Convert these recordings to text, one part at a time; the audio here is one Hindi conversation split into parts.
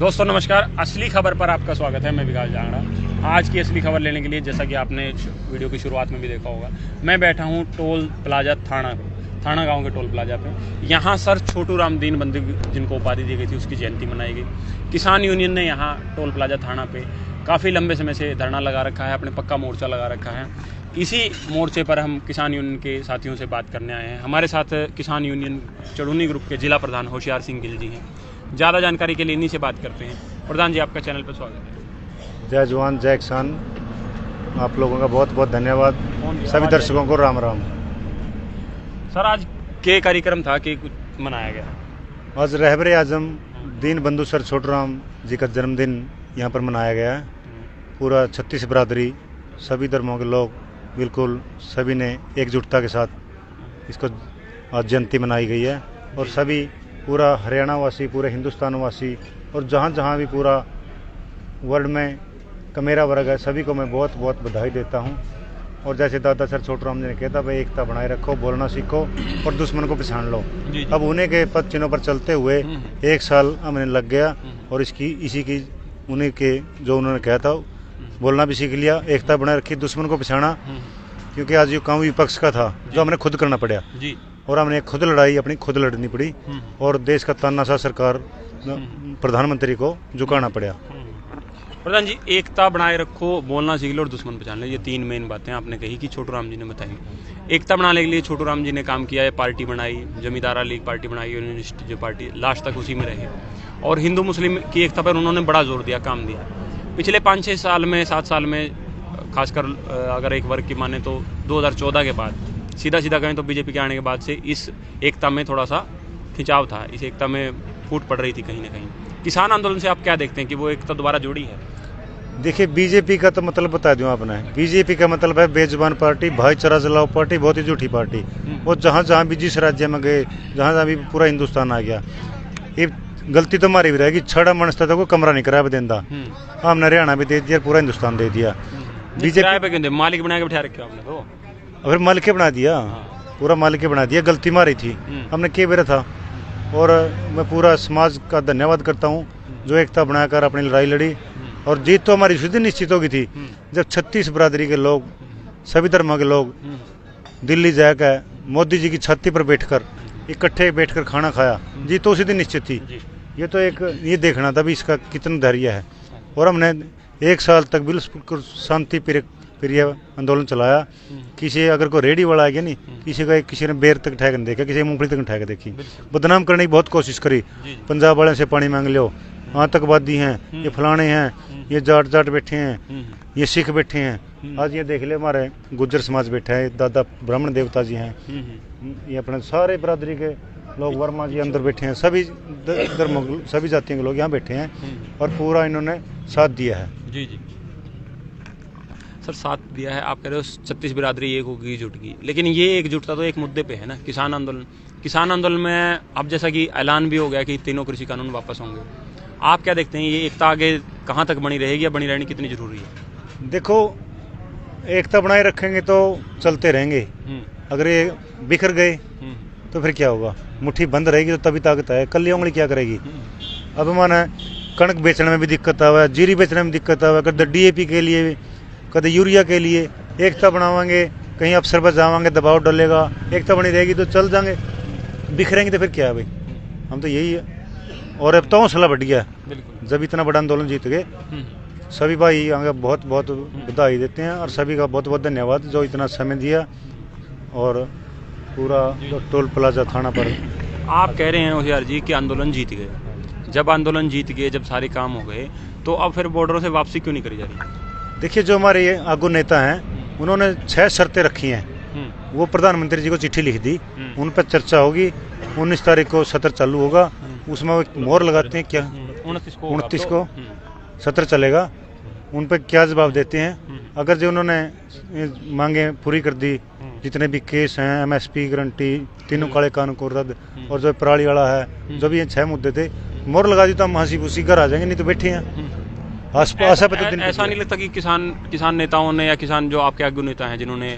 दोस्तों नमस्कार, असली खबर पर आपका स्वागत है। मैं विकास जांगड़ा। आज की असली खबर लेने के लिए, जैसा कि आपने वीडियो की शुरुआत में भी देखा होगा, मैं बैठा हूं टोल प्लाजा थाना गांव के टोल प्लाजा पे। यहां सर छोटू राम दीनबंधु जिनको उपाधि दी गई थी, उसकी जयंती मनाई गई। किसान यूनियन ने यहां टोल प्लाजा थाना पे काफ़ी लंबे समय से धरना लगा रखा है, अपने पक्का मोर्चा लगा रखा है। इसी मोर्चे पर हम किसान यूनियन के साथियों से बात करने आए हैं। हमारे साथ किसान यूनियन चड़ूनी ग्रुप के जिला प्रधान होशियार सिंह गिल जी हैं। ज़्यादा जानकारी के लिए इन्हीं से बात करते हैं। प्रधान जी, आपका चैनल पर स्वागत है। जय जवान जय किसान। आप लोगों का बहुत बहुत धन्यवाद। सभी दर्शकों को राम राम। सर, आज के कार्यक्रम था कि कुछ मनाया गया? आज रहबरे आजम दीनबंधु सर छोटू राम जी का जन्मदिन यहाँ पर मनाया गया है। पूरा 36 बरादरी, सभी धर्मों के लोग, बिल्कुल सभी ने एकजुटता के साथ इसको आज जयंती मनाई गई है। और सभी पूरा हरियाणा वासी, पूरे हिंदुस्तान वासी और जहाँ जहाँ भी पूरा वर्ल्ड में का मेरा वर्ग है, सभी को मैं बहुत बहुत बधाई देता हूँ। और जैसे दादा सर छोटू राम जी ने कहता, भाई एकता बनाए रखो, बोलना सीखो और दुश्मन को पहचान लो। अब उन्हीं के पद चिन्हों पर चलते हुए 1 साल हमें लग गया और इसी की उन्हीं के जो उन्होंने कहा था, बोलना भी सीख लिया, एकता बनाए रखी, दुश्मन को पहचाना। क्योंकि आज ये काम विपक्ष का था जो हमने खुद करना पड़ा और हमने खुद लड़ाई अपनी खुद लड़नी पड़ी और देश का तानाशाह सरकार प्रधानमंत्री को झुकाना पड़ा। प्रधान जी, एकता बनाए रखो, बोलना सीख लो और दुश्मन पहचान लो, ये 3 मेन बातें आपने कही कि छोटू राम जी ने बताई। एकता बनाने के लिए छोटू राम जी ने काम किया है, पार्टी बनाई, जमींदारा लीग पार्टी बनाई, यूनियनिस्ट जो पार्टी, लास्ट तक उसी में रहे। और हिंदू मुस्लिम की एकता पर उन्होंने बड़ा जोर दिया, काम दिया। पिछले 5-6 साल में, 7 साल में, खासकर अगर एक वर्ग की माने तो 2014 के बाद, सीधा कहें तो बीजेपी के आने के बाद से इस एकता में थोड़ा सा खिंचाव था, इस एकता में फूट पड़ रही थी कहीं ना कहीं। किसान आंदोलन से आप क्या देखते हैं कि वो एकता दोबारा जुड़ी है? देखिए, बीजेपी का तो मतलब बता दूं आपने। बीजेपी का मतलब है बेजुबान पार्टी, भाईचारा जलाओ पार्टी, बहुत ही झूठी पार्टी। वो जहाँ जहाँ भी जिस राज्य में गए, जहाँ जहाँ भी पूरा हिंदुस्तान आ गया। ये गलती तो हमारी भी रहेगी, छड़ा मनस्ता तो कोई कमरा नहीं कराया देंदा, हमने हरियाणा भी दे दिया, पूरा हिंदुस्तान दे दिया। बीजेपी मालिक बना के बिठा रखे आपने तो, फिर मालिक बना दिया, पूरा मालिक बना दिया। गलती मारी थी, हमने के बेरा था। और मैं पूरा समाज का धन्यवाद करता हूँ जो एकता बनाकर अपनी लड़ाई लड़ी। और जीत तो हमारी सीधी निश्चित होगी थी जब 36 बरादरी के लोग, सभी धर्मों के लोग दिल्ली जाकर मोदी जी की छाती पर बैठकर इकट्ठे बैठकर खाना खाया। जीत तो उसी दिन निश्चित थी। ये तो एक ये देखना था भी इसका कितना धैर्य है। और हमने 1 साल तक बिल्कुल शांति प्रिय आंदोलन चलाया। किसी अगर कोई रेडी वाला आ गया नहीं, किसी ने बेर तक ठहक नहीं देखा, किसी मूंगफली तक ठहक देखी, बदनाम करने की बहुत कोशिश करी। पंजाब वाले से पानी मांग लो, आतंकवादी हैं, ये फलाने हैं, ये जाट बैठे हैं, ये सिख बैठे हैं। आज ये देख ले, हमारे गुज्जर समाज बैठा है, दादा ब्राह्मण देवता जी हैं, ये अपने सारे बरादरी के लोग, वर्मा जी अंदर बैठे हैं, सभी धर्मों, सभी जातियों के लोग यहाँ बैठे हैं और पूरा इन्होंने साथ दिया है। जी सर, साथ दिया है। आप कह रहे हो 36 बिरादरी एक होगी, जुट गई, लेकिन ये एकजुटता तो एक मुद्दे पे है ना, किसान आंदोलन में अब जैसा कि ऐलान भी हो गया कि तीनों कृषि कानून वापस होंगे। आप क्या देखते हैं, ये एकता आगे कहाँ तक बनी रहेगी या बनी रहनी कितनी जरूरी है? देखो, एकता बनाए रखेंगे तो चलते रहेंगे, अगर ये बिखर गए तो फिर क्या होगा? मुट्ठी बंद रहेगी तो तभी ताकत है। कल उंगली क्या करेगी? अब माना कणक बेचने में भी दिक्कत आवा, जीरी बेचने में दिक्कत आवा, कभी DAP के लिए, कभी यूरिया के लिए। एकता बनावांगे, कहीं अफसर पर जावांगे, दबाव डलेगा, एकता बनी रहेगी तो चल जाएंगे। बिखरेंगे तो फिर क्या है भाई? हम तो यही है। और अब तो हौसला बढ़ गया जब इतना बड़ा आंदोलन जीत गए। सभी भाई आगे बहुत बहुत बधाई देते हैं और सभी का बहुत बहुत धन्यवाद जो इतना समय दिया। और पूरा टोल प्लाजा थाना पर आप कह रहे हैं होशियार जी कि आंदोलन जीत गए। जब आंदोलन जीत गए, जब सारे काम हो गए, तो अब फिर बॉर्डरों से वापसी क्यों नहीं करी जा रही? देखिए, जो हमारे आगू नेता हैं उन्होंने 6 शर्तें रखी हैं। वो प्रधानमंत्री जी को चिट्ठी लिख दी, उन पर चर्चा होगी। 19 तारीख को सत्र चालू होगा, उसमें वो मोहर लगाते हैं क्या 29 को सत्र चलेगा। उन पर क्या जवाब देते हैं? अगर जो उन्होंने मांगे पूरी कर दी, जितने भी केस हैं, MSP गारंटी, तीनों काले कानून को रद्द, और जो पराली वाला है, जो भी ये 6 मुद्दे थे, मोहर लगा दी तो हम हंसी खुशी घर आ जाएंगे। नहीं तो बैठे हैं आशा पे तो दिन। ऐसा नहीं लगता कि किसान नेताओं ने या किसान जो आपके आगू नेता हैं जिन्होंने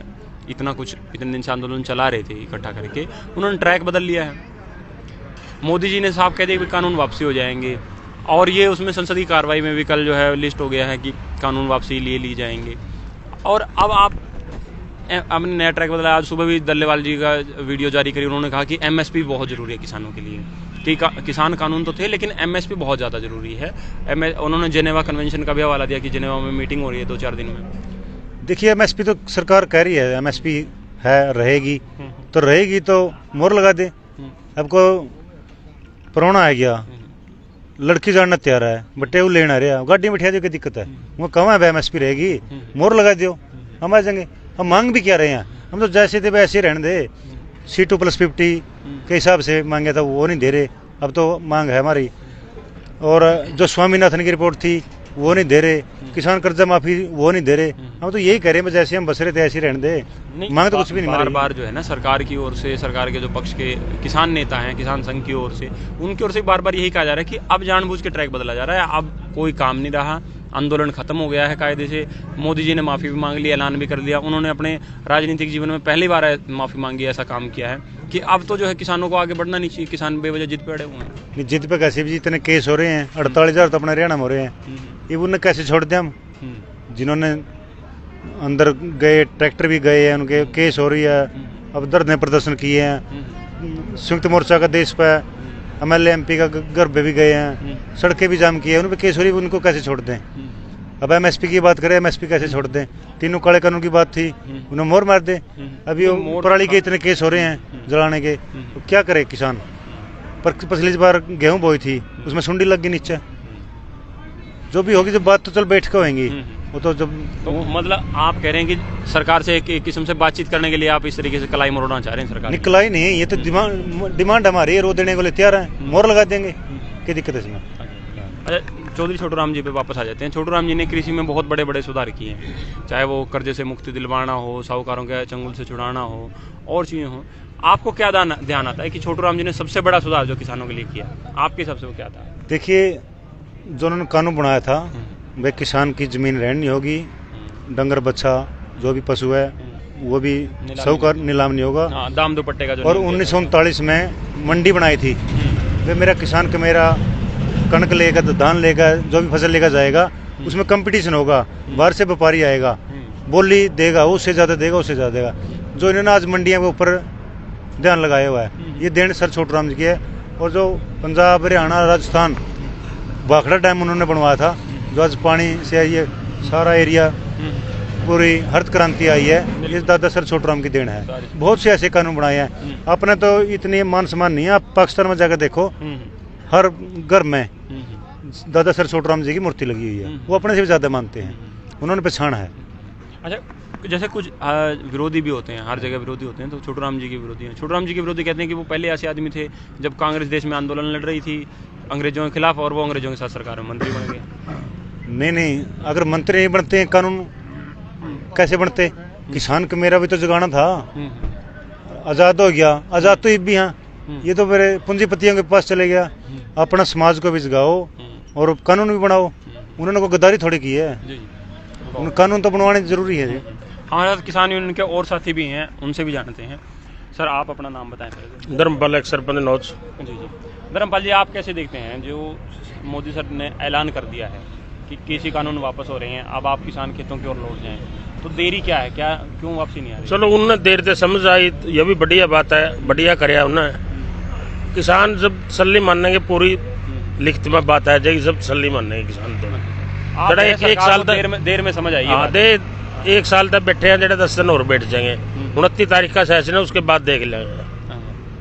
इतने दिन से आंदोलन चला रहे थे इकट्ठा करके, उन्होंने ट्रैक बदल लिया है? मोदी जी ने साफ कह दिया कि कानून वापसी हो जाएंगे और ये उसमें संसदीय कार्रवाई में भी कल जो है लिस्ट हो गया है कि कानून वापसी लिए ली जाएंगे। और अब आप आपने नया ट्रैक बदला। आज सुबह भी दल्लेवाल जी का वीडियो जारी करी, उन्होंने कहा कि एमएसपी बहुत ज़रूरी है किसानों के लिए, कि किसान कानून तो थे लेकिन एमएसपी बहुत ज़्यादा ज़रूरी है। उन्होंने जेनेवा कन्वेंशन का भी हवाला दिया कि जेनेवा में मीटिंग हो रही है 2-4 दिन में। देखिए एमएसपी तो सरकार कह रही है एमएसपी है, रहेगी तो रहेगी, तो मोहर लगा दे। अब को परौना आ गया, लड़की जानना तैयार है, बट्टे वो लेना रहा, गाड़ी में बैठा दो, क्या दिक्कत है? वो कहाँ है एमएसपी रहेगी, मोहर लगा दो, हम आ जाएंगे। हम मांग भी क्या रहे हैं, हम तो जैसे थे वैसे ही रहने दे। C2+50 के हिसाब से मांगे था, वो नहीं दे रहे। अब तो मांग है हमारी। और जो स्वामीनाथन की रिपोर्ट थी वो नहीं दे रहे, किसान कर्जा माफी वो नहीं दे रहे। हम तो यही कह रहे हैं जैसे हम बस रहे थे ऐसे ही रहने दे, मांग तो कुछ भी नहीं। बार बार जो है ना सरकार की ओर से, सरकार के जो पक्ष के किसान नेता हैं, किसान संघ की ओर से, उनकी ओर से बार बार यही कहा जा रहा है कि अब जानबूझ के ट्रैक बदला जा रहा है, अब कोई काम नहीं रहा, आंदोलन खत्म हो गया है कायदे से। मोदी जी ने माफ़ी भी मांग ली, ऐलान भी कर दिया, उन्होंने अपने राजनीतिक जीवन में पहली बार माफ़ी मांगी, ऐसा काम किया है कि अब तो जो है किसानों को आगे बढ़ना नहीं चाहिए, किसान बेवजह जिद पे अड़े हुए हैं। जिद पे कैसे भी इतने केस हो रहे हैं, 48,000 तो अपने हरियाणा में हो रहे हैं, ये उन्हें कैसे छोड़ दें हम? जिन्होंने अंदर गए, ट्रैक्टर भी गए हैं, उनके केस हो रही है, अब धरने प्रदर्शन किए हैं, संयुक्त मोर्चा का देश पे MLA MP का घर पे भी गए हैं, सड़कें भी जाम की है, उन पर केस हो रही है, उनको कैसे छोड़ दें? अब MSP की बात करें, MSP कैसे छोड़ दें? तीनों काले कानून की बात थी, उन्हें मोहर मार दें। अभी पराली के इतने केस हो रहे हैं जलाने के, तो क्या करे किसान? पर पिछली बार गेहूं बोई थी, उसमें सुंडी लग गई नीचे। जो भी होगी, जब बात तो चल बैठ के होंगी, वो तो जब तो मतलब आप कह रहे हैं कि सरकार से एक किस्म से बातचीत करने के लिए आप इस तरीके से कलाई मरोड़ना चाह रहे हैं सरकार? निकला ही नहीं, ये तो डिमांड हमारी है, रो देने को लिए तैयार है, मोहर लगा देंगे, क्या दिक्कत है इसमें? अच्छा, चौधरी छोटू राम जी पे वापस आ जाते हैं। छोटू राम जी ने कृषि में बहुत बड़े बड़े सुधार किए हैं, चाहे वो कर्जे से मुक्ति दिलवाना हो, साहूकारों के चंगुल से छुड़ाना हो, और चीज़ें हो। आपको क्या ध्यान आता है कि छोटू राम जी ने सबसे बड़ा सुधार जो किसानों के लिए किया, आपके हिसाब से वो क्या था? देखिए, जो उन्होंने कानून बनाया था, वे किसान की जमीन रहनी होगी, डंगर बच्चा जो भी पशु है वो भी साहूकार नीलाम नहीं होगा। दाम दुपट्टे का जो, और 1939 में मंडी बनाई थी, वे मेरा किसान का मेरा कणक लेगा, धान लेगा, जो भी फसल लेकर जाएगा, उसमें कंपटीशन होगा, बाहर से व्यापारी आएगा, बोली देगा, उससे ज़्यादा देगा, उससे ज़्यादा देगा। जो इन्होंने आज मंडियों के ऊपर ध्यान लगाया हुआ है, ये देन सर छोटू राम जी की है। और जो पंजाब, हरियाणा, राजस्थान भाखड़ा डैम उन्होंने बनवाया था, जो आज पानी से आई है सारा एरिया, पूरी हरित क्रांति आई है, ये दादा सर छोटू राम की देन है। बहुत से ऐसे कानून बनाए हैं, अपने तो इतनी मान सम्मान नहीं है। आप पाकिस्तान में जाकर देखो, हर घर में दादा सर छोटू राम जी की मूर्ति लगी हुई है, वो अपने से भी ज़्यादा मानते हैं, उन्होंने पहचान है। अच्छा, जैसे कुछ विरोधी भी होते हैं, हर जगह विरोधी होते हैं, तो छोटू राम जी के विरोधी हैं। छोटू राम जी के विरोधी कहते हैं कि वो पहले ऐसे आदमी थे जब कांग्रेस देश में आंदोलन लड़ रही थी अंग्रेजों के खिलाफ, और वो अंग्रेजों के साथ सरकार में मंत्री बन गए। नहीं, अगर मंत्री नहीं बनते हैं, कानून कैसे बनते? किसान का मेरा भी तो जगाना था, आज़ाद हो गया, आज़ाद तो ये भी हैं, ये तो मेरे पूंजीपतियों के पास चले गया। अपना समाज को भी जगाओ और कानून भी बनाओ। उन्होंने कोई गद्दारी थोड़ी की है, कानून तो बनवाने जरूरी है। हमारे साथ किसान यूनियन के और साथी भी हैं, उनसे भी जानते हैं। सर, आप अपना नाम बताएं सर। धर्मपाल, एक सरपंच नौज। जी। धर्मपाल जी, आप कैसे देखते हैं जो मोदी सर ने ऐलान कर दिया है कि कृषि कानून वापस हो रहे हैं, अब आप किसान खेतों की ओर लौट जाएं, तो देरी क्या है, क्या क्यों वापसी नहीं आ रही? चलो, उनने देर से समझ आई, ये भी बढ़िया बात है, बढ़िया कराया उन्हें। किसान जब सल्ली मानने की पूरी लिखत में बात आ जाएगी, जब सल्ली मानने किसान तो एक साल तक देर में समझ आई। हाँ, एक साल तक बैठे हैं, 10 दिन और बैठ जाएंगे। 29 तारीख का सेशन है, उसके बाद देख लेंगे।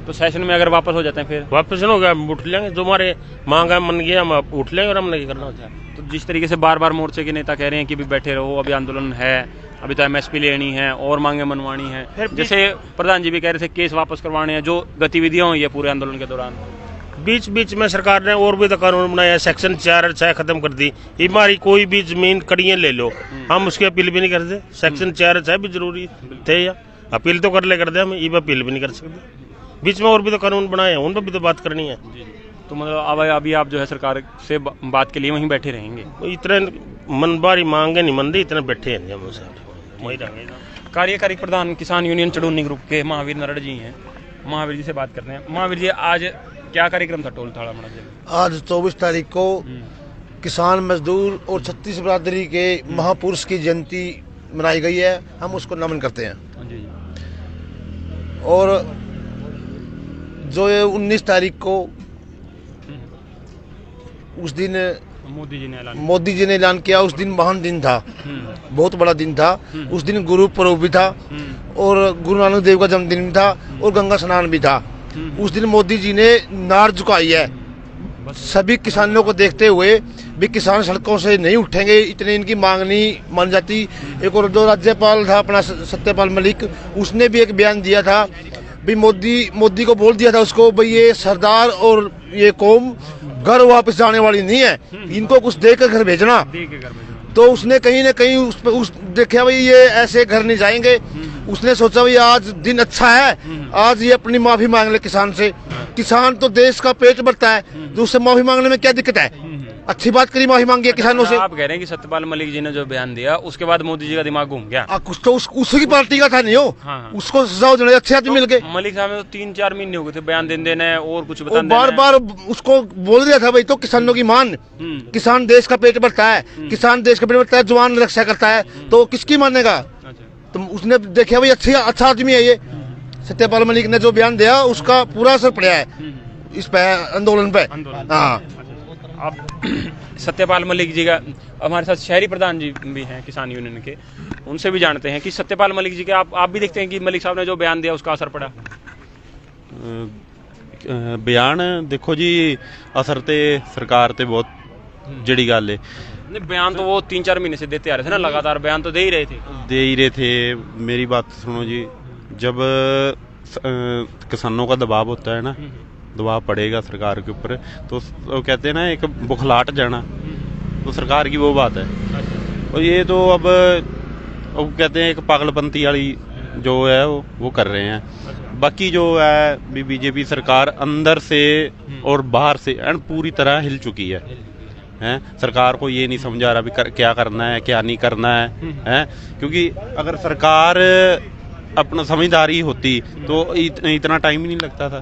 तो सेशन में अगर वापस हो जाते हैं, फिर वापस हो गया, हम उठ लेंगे, जो हमारे मांग है मन गया, हम उठ लेंगे और हमने क्या करना होता है। तो जिस तरीके से बार बार मोर्चे के नेता कह रहे हैं कि भी बैठे रहो, अभी आंदोलन है, अभी तो MSP लेनी है और मांगे मनवानी है, जैसे प्रधान जी भी कह रहे थे केस वापस करवाने हैं, जो गतिविधियां हुई है पूरे आंदोलन के दौरान। बीच बीच में सरकार ने और भी तो कानून बनाया, सेक्शन 4 और 6 खत्म कर दी। हमारी कोई भी जमीन कड़ियाँ ले लो, हम उसकी अपील भी नहीं करते। सेक्शन 4 और 6 भी जरूरी थे, या अपील तो कर दे, हम ये अपील भी नहीं कर सकते। बीच में और भी तो कानून बनाए हैं, उन पर भी तो बात करनी है। तो मतलब अभी आप जो है सरकार से बात के लिए वहीं बैठे रहेंगे? इतने मनबारी मांगे नहीं मंदी, इतने बैठे हैं हम वहीं रहेंगे। कार्यकारी प्रधान किसान यूनियन चड़ूनी ग्रुप के महावीर नरड़ जी हैं, महावीर जी से बात करते हैं। महावीर जी, आज क्या कार्यक्रम था टोल थाना जिले में? आज 24 तारीख को किसान मजदूर और 36 बिरादरी के महापुरुष की जयंती मनाई गई है, हम उसको नमन करते हैं। जी। और जो ये 19 तारीख को उस दिन मोदी जी ने ऐलान किया, उस दिन महान दिन था, बहुत बड़ा दिन था। उस दिन गुरु पर्व भी था और गुरु नानक देव का जन्मदिन भी था और गंगा स्नान भी था। उस दिन मोदी जी ने नार झुकाई है। सभी किसानों को देखते हुए भी किसान सड़कों से नहीं उठेंगे, इतनी इनकी मांग नहीं मान जाती। एक और जो राज्यपाल था अपना सत्यपाल मलिक, उसने भी एक बयान दिया था भी मोदी को बोल दिया था उसको भाई ये सरदार और ये कौम घर वापस जाने वाली नहीं है, इनको कुछ देकर घर भेजना। तो उसने कहीं ना कहीं उस देखा भाई ये ऐसे घर नहीं जाएंगे। उसने सोचा भाई आज दिन अच्छा है, आज ये अपनी माफी मांग ले किसान से। किसान तो देश का पेट भरता है, तो उससे माफी मांगने में क्या दिक्कत है? अच्छी बात करी, माफी मांगी किसानों से। आप कह रहे हैं कि सत्यपाल मलिक जी ने जो बयान दिया उसके बाद मोदी जी का दिमाग घूम गया। कुछ तो उसकी पार्टी का था नहीं हो। हाँ। उसको सजा देने अच्छे आदमी मिल गए। मलिक साहब ने तो 3-4 महीने हो गए थे बयान देने और कुछ वो बार बार उसको बोल दिया था भाई तो किसानों की मान, किसान देश का पेट भरता है, किसान देश का पेट भरता है, जवान रक्षा करता है, तो किसकी मानेगा? तो उसने देखा भाई अच्छा आदमी है ये। सत्यपाल मलिक ने जो बयान दिया उसका पूरा असर पड़ा है इस पे आंदोलन पे। हाँ, अब सत्यपाल मलिक जी का हमारे साथ शहरी प्रधान जी भी हैं किसान यूनियन के, उनसे भी जानते हैं कि सत्यपाल मलिक जी के आप भी देखते हैं कि मलिक साहब ने जो बयान दिया उसका असर पड़ा? बयान देखो जी, असर ते सरकार ते बहुत जड़ी गल है। नहीं, बयान तो वो 3-4 महीने से देते आ रहे थे ना, लगातार बयान तो दे ही रहे थे। मेरी बात सुनो जी, जब किसानों का दबाव होता है ना, दबाव पड़ेगा सरकार के ऊपर, तो वो कहते हैं ना एक बुखलाट जाना, तो सरकार की वो बात है। और ये तो अब कहते हैं एक पागलपंती वाली जो है वो कर रहे हैं। बाकी जो है बीजेपी सरकार अंदर से और बाहर से पूरी तरह हिल चुकी है। सरकार को ये नहीं समझा रहा भी क्या करना है क्या नहीं करना है। क्योंकि अगर सरकार अपना समझदारी होती तो इतना टाइम ही नहीं लगता था।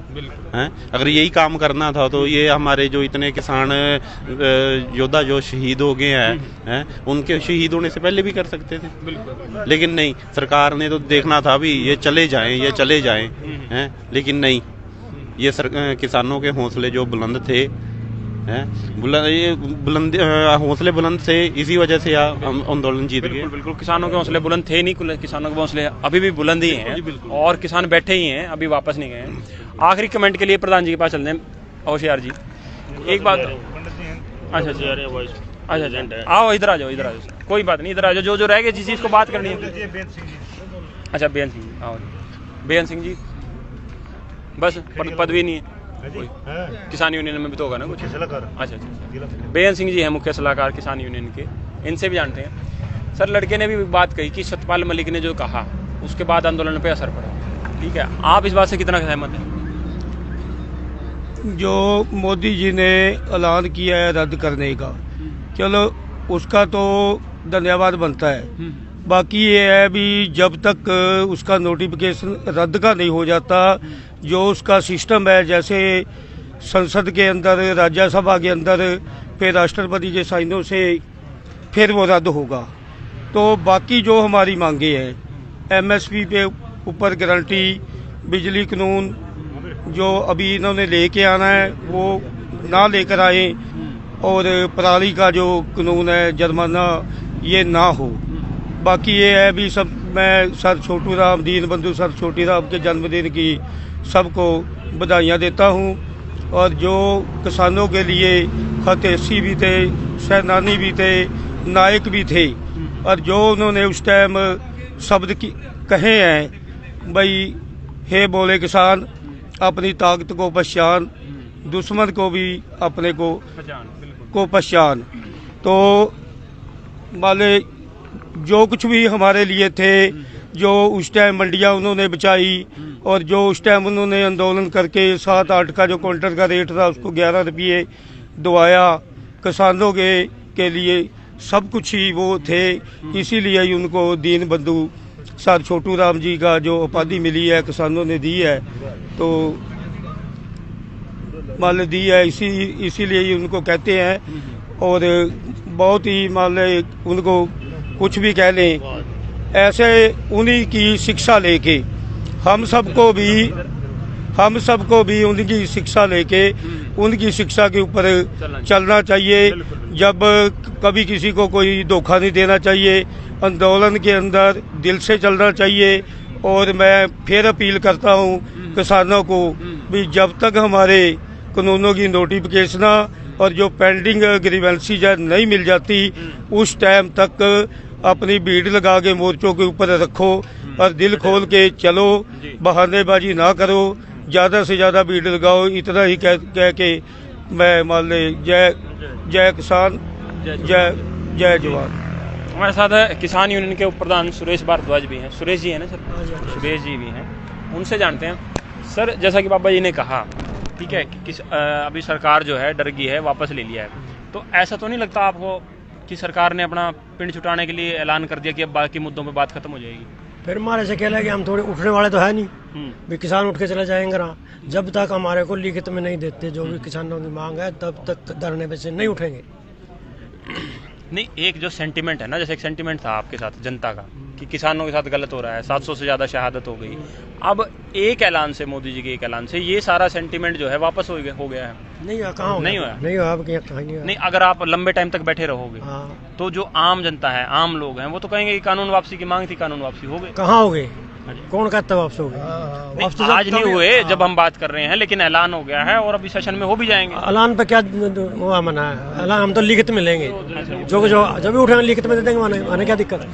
अगर यही काम करना था तो ये हमारे जो इतने किसान योद्धा जो शहीद हो गए हैं उनके शहीद होने से पहले भी कर सकते थे। लेकिन नहीं, सरकार ने तो देखना था भी ये चले जाएं लेकिन नहीं, ये किसानों के हौसले जो बुलंद थे, बुलंद हौसले बुलंद से इसी वजह से हम आंदोलन जीत गए। बिल्कुल, किसानों के हौसले बुलंद थे नहीं, किसानों के हौसले अभी भी बुलंद ही हैं और किसान बैठे ही हैं, अभी वापस नहीं गए हैं। आखिरी कमेंट के लिए प्रधान जी के पास चलते हैं। होशियार जी, एक बात। अच्छा, आओ इधर आ जाओ। कोई बात नहीं, इधर आ जाओ। जो रह गए जिस चीज़ को बात करनी है। अच्छा, बेअंत सिंह जी, आओ। बेअंत सिंह जी, बस पदवी नहीं है किसान यूनियन में भी तो होगा ना कुछ? अच्छा, बेअंत सिंह जी हैं मुख्य सलाहकार किसान यूनियन के, इनसे भी जानते हैं। सर, लड़के ने भी बात कही कि सत्यपाल मलिक ने जो कहा उसके बाद आंदोलन पे असर पड़ा, ठीक है, आप इस बात से कितना सहमत हैं? जो मोदी जी ने ऐलान किया है रद्द करने का, चलो उसका तो धन्यवाद बनता है। बाकी ये है भी जब तक उसका नोटिफिकेशन रद्द का नहीं हो जाता, जो उसका सिस्टम है, जैसे संसद के अंदर, राज्यसभा के अंदर, फिर राष्ट्रपति के साइनों से फिर वो रद्द होगा। तो बाकी जो हमारी मांगे हैं, एमएसपी पे ऊपर गारंटी, बिजली कानून जो अभी इन्होंने लेके आना है वो ना लेकर आए, और पराली का जो कानून है जुर्माना ये ना हो। बाकी ये है भी सब, मैं सर छोटू राम, दीन बंधु सर छोटी राम के जन्मदिन की सबको बधाइयाँ देता हूँ। और जो किसानों के लिए फतेसी भी थे, सेनानी भी थे, नायक भी थे, और जो उन्होंने उस टाइम शब्द कहे हैं भाई, हे बोले किसान अपनी ताकत को पहचान, दुश्मन को भी अपने को पहचान। तो वाले जो कुछ भी हमारे लिए थे, जो उस टाइम मंडियाँ उन्होंने बचाई, और जो उस टाइम उन्होंने आंदोलन करके 7-8 का जो क्विंटल का रेट था उसको 11 रुपये दवाया किसानों के लिए, सब कुछ ही वो थे। इसीलिए ही उनको दीन बंधु सर छोटू राम जी का जो उपाधि मिली है, किसानों ने दी है। तो मान दी है, इसीलिए ही उनको कहते हैं। और बहुत ही मान लें उनको कुछ भी कह लें, ऐसे उन्हीं की शिक्षा लेके हम सबको भी उनकी शिक्षा लेके उनकी शिक्षा के ऊपर चलना चाहिए। जब कभी किसी को कोई धोखा नहीं देना चाहिए, आंदोलन के अंदर दिल से चलना चाहिए। और मैं फिर अपील करता हूँ किसानों को भी, जब तक हमारे कानूनों की नोटिफिकेशन और जो पेंडिंग ग्रीवेंसीज नहीं मिल जाती, उस टाइम तक अपनी भीड़ लगा के मोर्चों के ऊपर रखो और दिल खोल के चलो, बहानेबाजी ना करो, ज़्यादा से ज़्यादा भीड़ लगाओ। इतना ही कह के मैं मान ले जय किसान, जय जवान। हमारे साथ है किसान यूनियन के उप प्रधान सुरेश भारद्वाज भी हैं। सुरेश जी है ना सर? सुरेश जी भी हैं, उनसे जानते हैं। सर, जैसा कि बाबा जी ने कहा, ठीक है, कि अभी सरकार जो है डर गई है, वापस ले लिया है, तो ऐसा तो नहीं लगता आपको कि सरकार ने अपना पिंड छुटाने के लिए ऐलान कर दिया कि अब बाकी मुद्दों पे बात खत्म हो जाएगी? फिर हमारे से कहला कि हम थोड़े उठने वाले तो है नहीं, भी किसान उठ के चले जाएंगे ना। जब तक हमारे को लिखित में नहीं देते जो भी किसानों की मांग है, तब तक धरने पे से नहीं उठेंगे। नहीं, एक जो सेंटिमेंट है ना, जैसे एक सेंटिमेंट था आपके साथ जनता का कि किसानों के साथ गलत हो रहा है, 700 से ज़्यादा शहादत हो गई, अब एक ऐलान से, मोदी जी के एक ऐलान से ये सारा सेंटिमेंट जो है वापस हो गया है। नहीं हुआ, कहाँ नहीं हुआ? नहीं हुआ, अब कहीं नहीं हुआ। नहीं, अगर आप लंबे टाइम तक बैठे रहोगे तो जो आम जनता है, आम लोग हैं, वो तो कहेंगे कि कानून वापसी की मांग थी, कानून वापसी हो गई। कहाँ हो गए? कौन कहता है वापस हो गए? आज नहीं हुए, जब हम बात कर रहे हैं, लेकिन ऐलान हो गया है और अभी सेशन में हो भी जाएंगे। ऐलान पे क्या हुआ मना है? ऐलान हम तो लिखित में लेंगे, जो जब भी उठेंगे लिखित में दे देंगे। माने क्या दिक्कत है?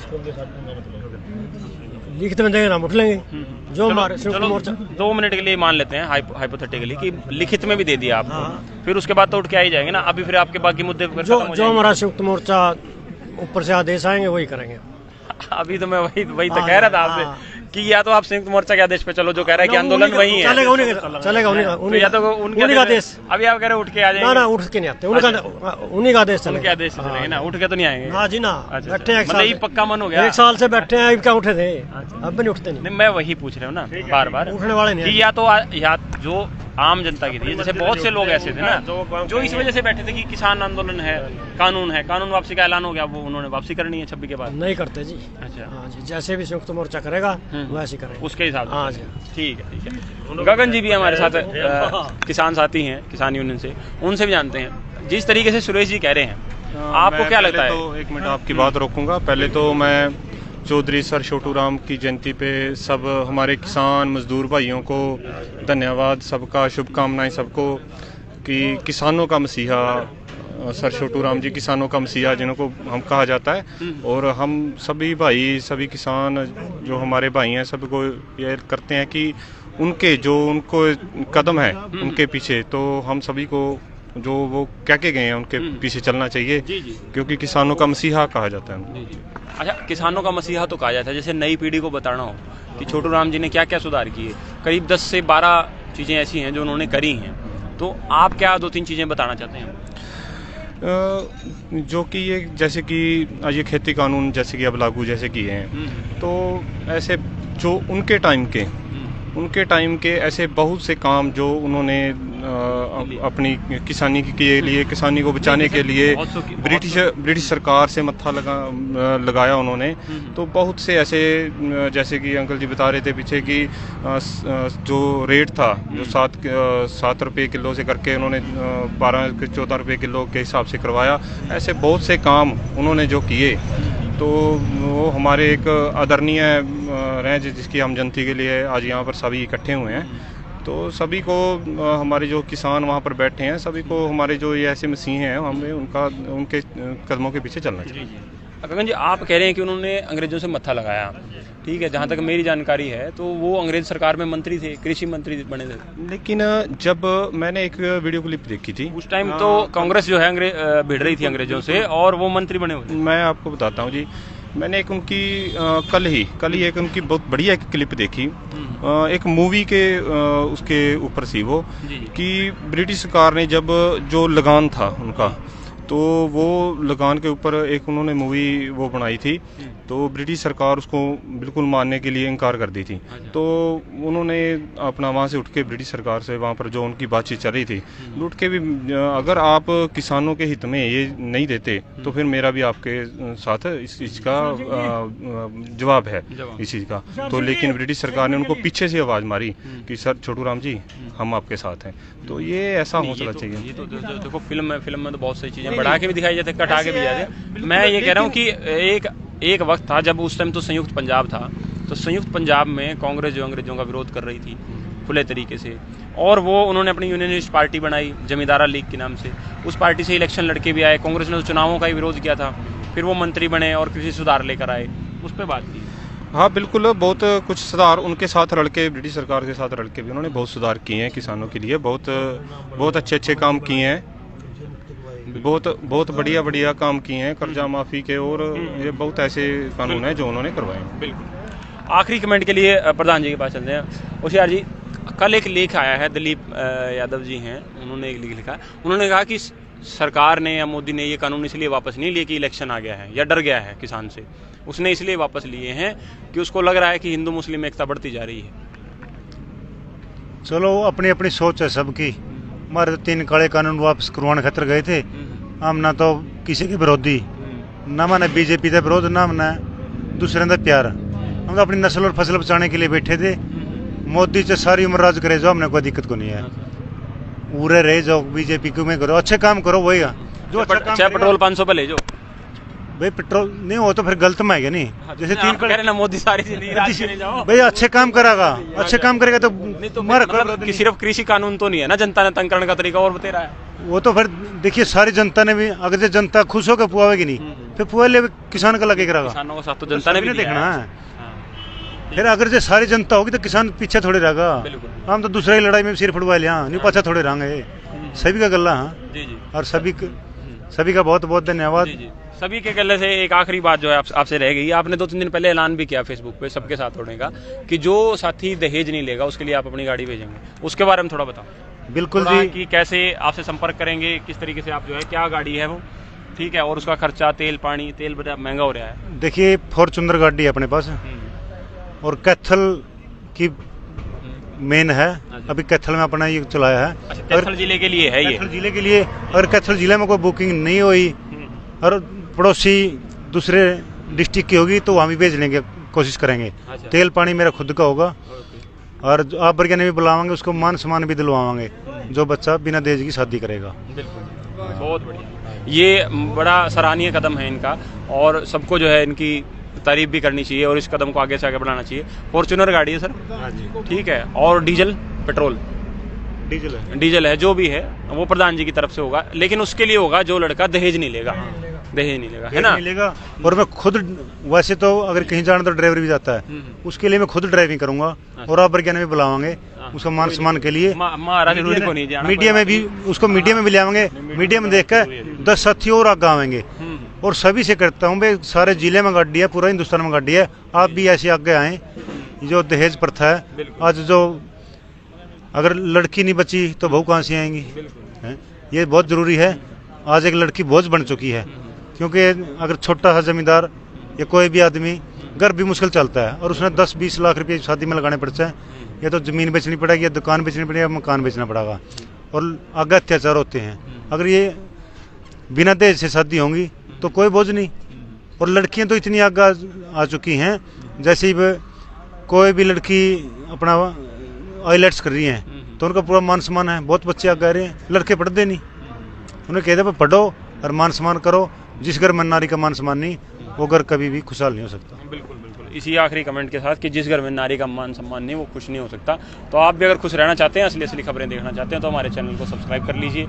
लिखित में देंगे, हम उठ लेंगे। जो हमारे मोर्चा 2 मिनट के लिए मान लेते हैं हाइपोथेटिकली कि लिखित में भी दे दिया आपको, फिर उसके बाद तो उठ के आ ही जाएंगे ना। अभी फिर आपके बाकी मुद्दे जो हमारा संयुक्त मोर्चा ऊपर से आदेश आएंगे वही करेंगे। अभी तो मैं वही तो कह रहा था आपसे कि या तो आप संयुक्त मोर्चा के आदेश पे चलो, जो कह रहा है कि आंदोलन वही है, चलेगा उन्हीं या तो उनके आदेश। अभी आप कह रहे उठ के आ जाएंगे? ना, उठ के नहीं आते, उन्हीं का आदेश चलेगा। उनके आदेश से चलेंगे ना, उठ के तो नहीं आएंगे? हाँ जी ना, बैठे हैं मतलब ये पक्का मन हो गया। 1 साल से बैठे हैं, अब क्या उठे थे? अब भी नहीं उठते। नहीं, मैं वही पूछ रहा हूँ ना बार बार, उठने वाले नहीं। या जो आम जनता की थी, जैसे बहुत से लोग ऐसे थे ना जो इस वजह से बैठे थे कि किसान आंदोलन है, कानून वापसी का ऐलान हो गया, वो उन्होंने वापसी करनी है 26 के बाद। नहीं करते जी। अच्छा, हाँ जी, जैसे भी संयुक्त मोर्चा करेगा वैसे करेगा, उसके हिसाब से। हाँ जी, ठीक है। गगन जी भी हमारे साथ किसान साथी हैं, किसान यूनियन से, उनसे भी जानते हैं। जिस तरीके से सुरेश जी कह रहे हैं, आपको क्या लगता है? तो 1 मिनट आपकी बात रोकूंगा। पहले तो मैं चौधरी सर छोटू राम की जयंती पे सब हमारे किसान मजदूर भाइयों को धन्यवाद, सबका शुभकामनाएं सबको, कि किसानों का मसीहा सर छोटू राम जी किसानों का मसीहा जिनको हम कहा जाता है। और हम सभी भाई, सभी किसान जो हमारे भाई हैं, सबको ये करते हैं कि उनको कदम है उनके पीछे, तो हम सभी को जो वो कह के गए हैं उनके पीछे चलना चाहिए, क्योंकि किसानों का मसीहा कहा जाता है। अच्छा, किसानों का मसीहा तो कहा जाता है, जैसे नई पीढ़ी को बताना हो कि छोटू राम जी ने क्या क्या सुधार किए, करीब 10 से 12 चीज़ें ऐसी हैं जो उन्होंने करी हैं, तो आप क्या 2-3 चीज़ें बताना चाहते हैं? जो कि ये जैसे कि ये खेती कानून जैसे कि अब लागू जैसे किए हैं, तो ऐसे जो उनके टाइम के ऐसे बहुत से काम जो उन्होंने अपनी किसानी के लिए, किसानी को बचाने के लिए ब्रिटिश सरकार से मत्था लगाया उन्होंने। तो बहुत से ऐसे, जैसे कि अंकल जी बता रहे थे पीछे कि जो रेट था, जो 7 रुपये किलो से करके उन्होंने 12-14 रुपये किलो के हिसाब से करवाया। ऐसे बहुत से काम उन्होंने जो किए, तो वो हमारे एक आदरणीय रहे, जिसकी हम जनता के लिए आज यहाँ पर सभी इकट्ठे हुए हैं। तो सभी को, हमारे जो किसान वहाँ पर बैठे हैं, सभी को हमारे जो ये ऐसे मसीह हैं, हमें उनके कदमों के पीछे चलना चाहिए। गगन जी, आप कह रहे हैं कि उन्होंने अंग्रेजों से मत्था लगाया, ठीक है, जहाँ तक मेरी जानकारी है तो वो अंग्रेज सरकार में मंत्री थे, कृषि मंत्री बने थे। लेकिन जब मैंने एक वीडियो क्लिप देखी थी, उस टाइम तो कांग्रेस जो है भिड़ रही थी अंग्रेजों से, और वो मंत्री बने हुए। मैं आपको बताता हूँ जी, मैंने एक उनकी कल ही एक उनकी बहुत बढ़िया एक क्लिप देखी, एक मूवी के उसके ऊपर सी वो, कि ब्रिटिश सरकार ने जब जो लगान था उनका, तो वो लगान के ऊपर एक उन्होंने मूवी वो बनाई थी, तो ब्रिटिश सरकार उसको बिल्कुल मानने के लिए इनकार कर दी थी। तो उन्होंने अपना वहाँ से उठ के ब्रिटिश सरकार से वहाँ पर जो उनकी बातचीत चल रही थी, लूट के भी अगर आप किसानों के हित में ये नहीं देते तो फिर मेरा भी आपके साथ इस चीज़ का जवाब है इस चीज़ का। तो लेकिन ब्रिटिश सरकार ने उनको पीछे से आवाज़ मारी कि सर छोटू राम जी हम आपके साथ हैं। तो ये ऐसा हौसला चाहिए। ये तो देखो फिल्म में तो बहुत सारी चीज़ें बढ़ा के भी दिखाई जाते, कटा के भी जाते। मैं ये कह रहा हूँ कि एक वक्त था जब उस टाइम तो संयुक्त पंजाब था, तो संयुक्त पंजाब में कांग्रेस जो अंग्रेजों का विरोध कर रही थी खुले तरीके से, और वो उन्होंने अपनी यूनियनिस्ट पार्टी बनाई जमींदारा लीग के नाम से। उस पार्टी से इलेक्शन लड़के भी आए, कांग्रेस ने चुनावों का ही विरोध किया था, फिर वो मंत्री बने और कृषि सुधार लेकर आए, उस पर बात की। हाँ बिल्कुल, बहुत कुछ सुधार उनके साथ लड़के, ब्रिटिश सरकार के साथ लड़के भी उन्होंने बहुत सुधार किए हैं किसानों के लिए, बहुत अच्छे काम किए हैं, बहुत बढ़िया काम किए हैं, कर्जा माफ़ी के, और ये बहुत ऐसे कानून हैं जो उन्होंने करवाए हैं। बिल्कुल। आखिरी कमेंट के लिए प्रधान जी के पास चलते हैं। होशियार जी, कल एक लेख आया है, दिलीप यादव जी हैं, उन्होंने एक लेख लिखा है। उन्होंने कहा कि सरकार ने या मोदी ने ये कानून इसलिए वापस नहीं लिए कि इलेक्शन आ गया है या डर गया है किसान से, उसने इसलिए वापस लिए हैं कि उसको लग रहा है कि हिंदू मुस्लिम एकता बढ़ती जा रही है। चलो अपनी अपनी सोच है सबकी। हमारे तो 3 काले कानून वापस करवाने खातर गए थे, हम ना तो किसी के विरोधी, ना मैंने बीजेपी का विरोध, ना मैंने दूसरे का प्यार। हम तो अपनी नस्ल और फसल बचाने के लिए बैठे थे। मोदी से सारी उम्र राज करे जो, हमने कोई दिक्कत को नहीं है। पूरे रहे जाओ बीजेपी को में करो, अच्छे काम करो, वही जो अच्छा काम चाहे पेट्रोल 500 पे ले जाओ भाई, पेट्रोल नहीं हो तो फिर गलत में है नहीं। जैसे 3 कह रहे ना मोदी सारी जिंदगी जाओ भाई, अच्छे काम करागा, अच्छे काम करेगा तो नहीं तो मतलब कि सिर्फ कृषि कानून तो नहीं है ना, जनता ने तंग करने का तरीका और बता रहा है। वो तो फिर देखिए सारी जनता ने भी, अगर जो जनता खुश होकर पुआवेगी नहीं, फिर पुआ ले किसान का लगे करागा। किसानों का साथ तो जनता ने भी देखना है। फिर अगर जो सारी जनता होगी तो किसान पीछे थोड़े रहेगा। हम तो दूसरे की लड़ाई में सिर फुड़वा लिया, नहीं पाछा थोड़े रहेंगे। सभी का गल्ला। हाँ जी जी, और सभी का बहुत बहुत धन्यवाद। जी जी। सभी के गले से एक आखिरी बात जो है आपसे रह गई। आपने 2-3 दिन पहले ऐलान भी किया फेसबुक पे सबके साथ होने का कि जो साथी दहेज नहीं लेगा उसके लिए आप अपनी गाड़ी भेजेंगे, उसके बारे में थोड़ा बताओ। बिल्कुल जी, कि कैसे आपसे संपर्क करेंगे, किस तरीके से आप जो है, क्या गाड़ी है वो, ठीक है, और उसका खर्चा, तेल पानी, तेल बड़ा महंगा हो रहा है। देखिए फॉर्च्यूनर गाड़ी है अपने पास, और कैथल की मेन है। अभी कैथल में अपना ये चलाया है। अच्छा, कैथल जिले के लिए है ये? कैथल जिले के लिए। अगर कैथल जिले में कोई बुकिंग नहीं हुई और पड़ोसी दूसरे डिस्ट्रिक्ट की होगी तो वहाँ भी भेजने की कोशिश करेंगे। अच्छा। तेल पानी मेरा खुद का होगा, और आप बरगन भी बुलावांगे, उसको मान सम्मान भी दिलवाएंगे जो बच्चा बिना दहेज की शादी करेगा। बिल्कुल, बहुत बढ़िया। ये बड़ा सराहनीय कदम है इनका, और सबको जो है इनकी तारीफ भी करनी चाहिए और इस कदम को आगे से आगे बढ़ाना चाहिए। फॉर्च्यूनर गाड़ी है सर? हाँ जी। ठीक है। और डीजल, पेट्रोल? डीजल है, जो भी है वो प्रधान जी की तरफ से होगा, लेकिन उसके लिए होगा जो लड़का दहेज नहीं लेगा। दहेज नहीं लेगा, है ना? मिलेगा। और मैं खुद, वैसे तो अगर कहीं जाना तो ड्राइवर भी जाता है, उसके लिए मैं खुद ड्राइविंग करूंगा, और आप बरगन भी बुलावांगे उसका मान सम्मान के लिए। मीडिया में भी उसको मीडिया में भी ले आवेंगे, मीडिया में देखकर 10 साथी और आगे आवेंगे। और सभी से करता हूँ भाई, सारे जिले में गाड़ी है, पूरा हिंदुस्तान में गाड़ी है, आप भी ऐसे आगे आए। जो दहेज प्रथा है, आज जो अगर लड़की नहीं बची तो बहू कहाँ से आएंगी? ये बहुत जरूरी है। आज एक लड़की बोझ बन चुकी है, क्योंकि अगर छोटा सा जमींदार या कोई भी आदमी, घर भी मुश्किल चलता है, और उसने 10-20 लाख रुपये शादी में लगाने पड़ते हैं। या तो ज़मीन बेचनी पड़ेगी, या दुकान बेचनी पड़ेगी, या मकान बेचना पड़ेगा, और आगे अत्याचार होते हैं। अगर ये बिना दहेज से शादी होंगी तो कोई बोझ नहीं। और लड़कियां तो इतनी आगे आ चुकी हैं, जैसे ही कोई भी लड़की अपना आईलेट्स कर रही हैं तो उनका पूरा मान सम्मान है। बहुत बच्चे आगे आ रहे हैं, लड़के पढ़ते नहीं, उन्हें कहते हैं पढ़ो और मान सम्मान करो। जिस घर में नारी का मान सम्मान नहीं, वो घर कभी भी खुशहाल नहीं हो सकता। बिल्कुल बिल्कुल। इसी आखिरी कमेंट के साथ कि जिस घर में नारी का मान सम्मान नहीं, वो खुश नहीं हो सकता। तो आप भी अगर खुश रहना चाहते हैं, असली खबरें देखना चाहते हैं, तो हमारे चैनल को सब्सक्राइब कर लीजिए।